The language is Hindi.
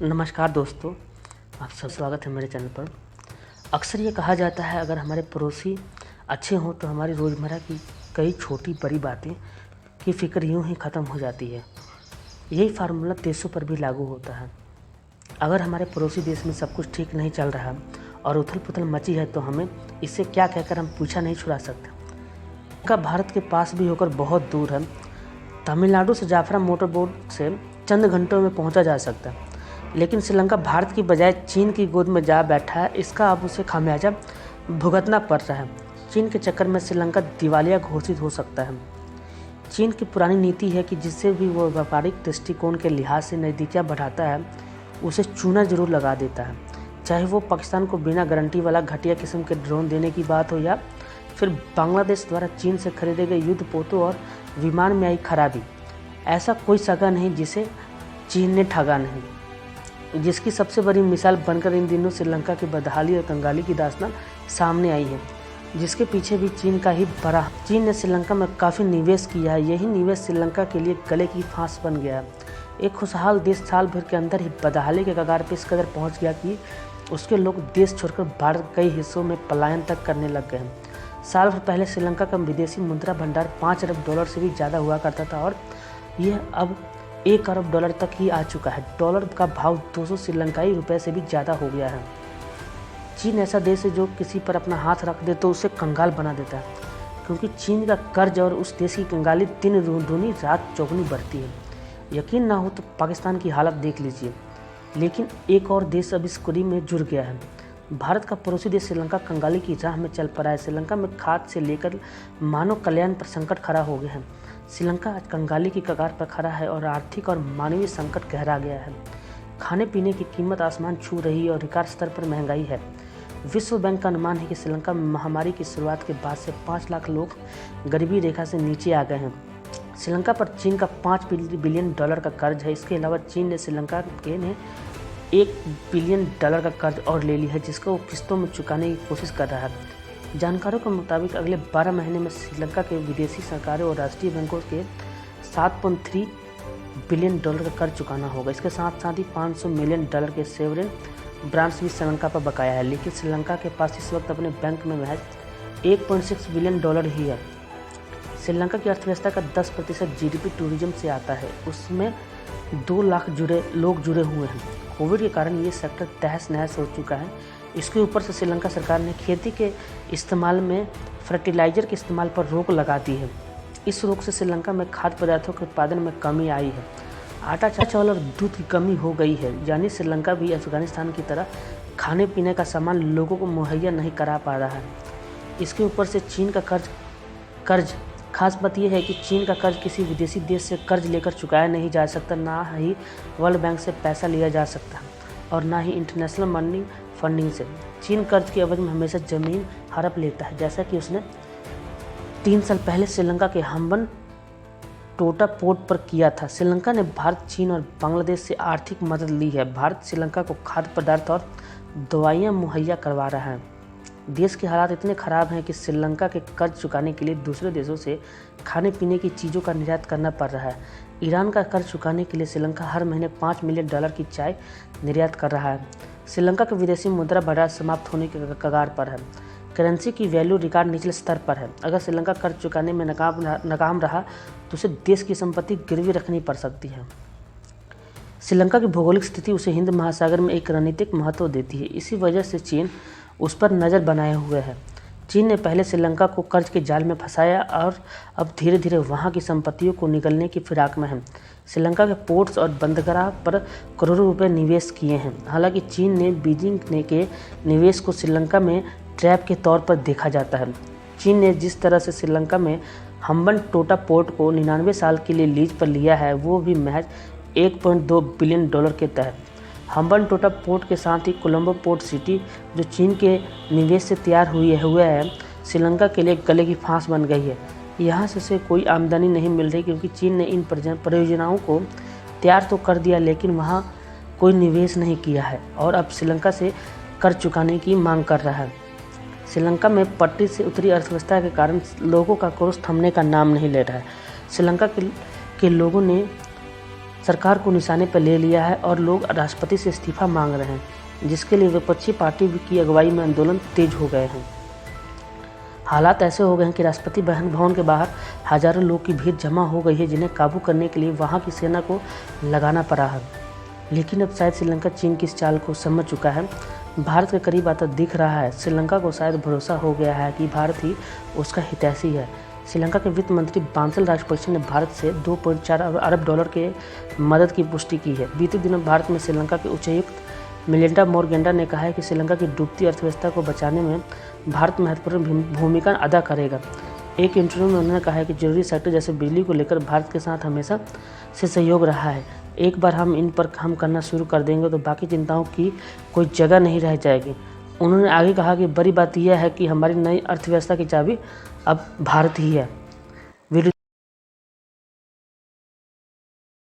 नमस्कार दोस्तों, आप सब स्वागत है मेरे चैनल पर। अक्सर ये कहा जाता है अगर हमारे पड़ोसी अच्छे हों तो हमारी रोज़मर्रा की कई छोटी बड़ी बातें की फ़िक्र यूँ ही ख़त्म हो जाती है। यही फार्मूला देशों पर भी लागू होता है। अगर हमारे पड़ोसी देश में सब कुछ ठीक नहीं चल रहा और उथल-पुथल मची है तो हमें इससे क्या कहकर हम पीछा नहीं छुड़ा सकते। का भारत के पास भी होकर बहुत दूर है। तमिलनाडु से जाफरा मोटर बोट से चंद घंटों में पहुंचा जा सकता है, लेकिन श्रीलंका भारत की बजाय चीन की गोद में जा बैठा है। इसका अब उसे खामियाजा भुगतना पड़ रहा है। चीन के चक्कर में श्रीलंका दिवालिया घोषित हो सकता है। चीन की पुरानी नीति है कि जिससे भी वो व्यापारिक दृष्टिकोण के लिहाज से नज़दीकियाँ बढ़ाता है उसे चूना जरूर लगा देता है, चाहे वो पाकिस्तान को बिना गारंटी वाला घटिया किस्म के ड्रोन देने की बात हो या फिर बांग्लादेश द्वारा चीन से खरीदे गए युद्धपोतों और विमान में आई खराबी। ऐसा कोई सगा नहीं जिसे चीन ने ठगा नहीं, जिसकी सबसे बड़ी मिसाल बनकर इन दिनों श्रीलंका की बदहाली और कंगाली की दास्तान सामने आई है, जिसके पीछे भी चीन का ही बड़ा। चीन ने श्रीलंका में काफ़ी निवेश किया है। यही निवेश श्रीलंका के लिए गले की फांस बन गया है। एक खुशहाल देश साल भर के अंदर ही बदहाली के कगार पर इस कदर पहुँच गया कि उसके लोग देश छोड़कर भारत कई हिस्सों में पलायन तक करने लग गए हैं। साल भर पहले श्रीलंका का विदेशी मुद्रा भंडार 5 अरब डॉलर से भी ज़्यादा हुआ करता था और यह अब 1 अरब डॉलर तक ही आ चुका है। डॉलर का भाव 200 श्रीलंकाई रुपए से भी ज़्यादा हो गया है। चीन ऐसा देश है जो किसी पर अपना हाथ रख दे तो उसे कंगाल बना देता है, क्योंकि चीन का कर्ज और उस देश की कंगाली दिन दूनी रात चौगुनी बढ़ती है। यकीन ना हो तो पाकिस्तान की हालत देख लीजिए। लेकिन एक और देश अब इस कुरी में जुड़ गया है। भारत का पड़ोसी देश श्रीलंका कंगाली की राह में चल पड़ा है। श्रीलंका में खाद्य से लेकर मानव कल्याण पर संकट खड़ा हो गया है। श्रीलंका आज कंगाली की कगार पर खड़ा है और आर्थिक और मानवीय संकट गहरा गया है। खाने पीने की कीमत आसमान छू रही है और रिकॉर्ड स्तर पर महंगाई है। विश्व बैंक का अनुमान है कि श्रीलंका में महामारी की शुरुआत के बाद से 5 लाख लोग गरीबी रेखा से नीचे आ गए हैं। श्रीलंका पर चीन का 5 बिलियन डॉलर का कर्ज है। इसके अलावा चीन ने श्रीलंका के ने 1 बिलियन डॉलर का कर्ज और ले लिया है, जिसको वो किस्तों में चुकाने की कोशिश कर रहा है। जानकारों के मुताबिक अगले 12 महीने में श्रीलंका के विदेशी सरकारों और राष्ट्रीय बैंकों के 7.3 बिलियन डॉलर का कर्ज चुकाना होगा। इसके साथ साथ ही 500 मिलियन डॉलर के सेवरेन ब्रांड्स भी श्रीलंका पर बकाया है। लेकिन श्रीलंका के पास इस वक्त अपने बैंक में महज 1.6 बिलियन डॉलर ही है। श्रीलंका की अर्थव्यवस्था का 10% जीडीपी टूरिज्म से आता है। उसमें 2 लाख लोग जुड़े हुए हैं। कोविड के कारण ये सेक्टर तहस नहस हो चुका है। इसके ऊपर से श्रीलंका सरकार ने खेती के इस्तेमाल में फर्टिलाइज़र के इस्तेमाल पर रोक लगा दी है। इस रोक से श्रीलंका में खाद्य पदार्थों के उत्पादन में कमी आई है। आटा, चावल और दूध की कमी हो गई है। यानी श्रीलंका भी अफगानिस्तान की तरह खाने पीने का सामान लोगों को मुहैया नहीं करा पा रहा है। इसके ऊपर से चीन का कर्ज खास बात यह है कि चीन का कर्ज किसी विदेशी देश से कर्ज लेकर चुकाया नहीं जा सकता, ना ही वर्ल्ड बैंक से पैसा लिया जा सकता और ना ही इंटरनेशनल मनी फंडिंग से। चीन कर्ज की एवज में हमेशा ज़मीन हड़प लेता है, जैसा कि उसने 3 साल पहले श्रीलंका के हम्बन टोटा पोर्ट पर किया था। श्रीलंका ने भारत, चीन और बांग्लादेश से आर्थिक मदद ली है। भारत श्रीलंका को खाद्य पदार्थ और दवाइयाँ मुहैया करवा रहा है। देश के हालात इतने ख़राब हैं कि श्रीलंका के कर्ज चुकाने के लिए दूसरे देशों से खाने पीने की चीज़ों का निर्यात करना पड़ रहा है। ईरान का कर्ज चुकाने के लिए श्रीलंका हर महीने 5 मिलियन डॉलर की चाय निर्यात कर रहा है। श्रीलंका का विदेशी मुद्रा भंडार समाप्त होने के कगार पर है। करेंसी की वैल्यू रिकॉर्ड निचले स्तर पर है। अगर श्रीलंका कर्ज चुकाने में नाकाम रहा तो उसे देश की संपत्ति गिरवी रखनी पड़ सकती है। श्रीलंका की भौगोलिक स्थिति उसे हिंद महासागर में एक रणनीतिक महत्व देती है। इसी वजह से चीन उस पर नज़र बनाए हुए है। चीन ने पहले श्रीलंका को कर्ज के जाल में फंसाया और अब धीरे धीरे वहां की संपत्तियों को निगलने की फिराक में है। श्रीलंका के पोर्ट्स और बंदरगाह पर करोड़ों रुपए निवेश किए हैं। हालांकि चीन ने बीजिंग के निवेश को श्रीलंका में ट्रैप के तौर पर देखा जाता है। चीन ने जिस तरह से श्रीलंका में हम्बन टोटा पोर्ट को 99 साल के लिए लीज पर लिया है, वो भी महज 1.2 बिलियन डॉलर के तहत। हम्बन टोटा पोर्ट के साथ ही कोलंबो पोर्ट सिटी, जो चीन के निवेश से तैयार हुआ है, श्रीलंका के लिए गले की फांस बन गई है। यहाँ से उसे कोई आमदनी नहीं मिल रही, क्योंकि चीन ने इन परियोजनाओं को तैयार तो कर दिया लेकिन वहाँ कोई निवेश नहीं किया है और अब श्रीलंका से कर्ज चुकाने की मांग कर रहा है। श्रीलंका में पटरी से उतरी अर्थव्यवस्था के कारण लोगों का क्रोध थमने का नाम नहीं ले रहा है। श्रीलंका के लोगों ने सरकार को निशाने पर ले लिया है और लोग राष्ट्रपति से इस्तीफा मांग रहे हैं, जिसके लिए विपक्षी पार्टी की अगुवाई में आंदोलन तेज हो गए हैं। हालात ऐसे हो गए हैं कि राष्ट्रपति भवन के बाहर हजारों लोग की भीड़ जमा हो गई है, जिन्हें काबू करने के लिए वहां की सेना को लगाना पड़ा है। लेकिन अब शायद श्रीलंका चीन की इस चाल को समझ चुका है, भारत के करीब आता दिख रहा है। श्रीलंका को शायद भरोसा हो गया है कि भारत ही उसका हितैषी है। श्रीलंका के वित्त मंत्री बांसल राजपक्षे ने भारत से $2.4 अरब के मदद की पुष्टि की है। बीते दिनों भारत में श्रीलंका के उच्चायुक्त मिलिंडा मोरगेंडा ने कहा है कि श्रीलंका की डूबती अर्थव्यवस्था को बचाने में भारत महत्वपूर्ण भूमिका अदा करेगा। एक इंटरव्यू में उन्होंने कहा है कि जरूरी सेक्टर जैसे बिजली को लेकर भारत के साथ हमेशा से सहयोग रहा है। एक बार हम इन पर काम करना शुरू कर देंगे तो बाकी चिंताओं की कोई जगह नहीं रह जाएगी। उन्होंने आगे कहा कि बड़ी बात यह है कि हमारी नई अर्थव्यवस्था की चाबी अब भारत ही है।